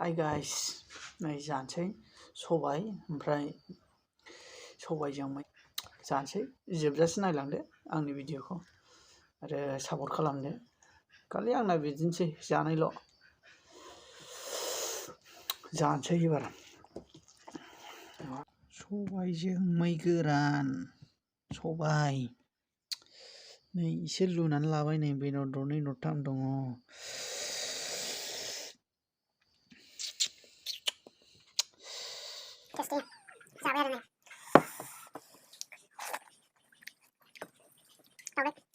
Hi guys नै जानोसै सबाय ओमफ्राय सबायजों जानोसै जोबजासे नायलांदो आंनि भिडिअखौ आरो सापर्ट खालामदो खालि आंना बिदिनोसै जानायल' जानोसै एबार सबायजों मै गोरान सबाय नै एसे लुनानै लाबाय नै बेदर दरनै दरथाम दङ Tasty. Sabi na rin eh. Tawag.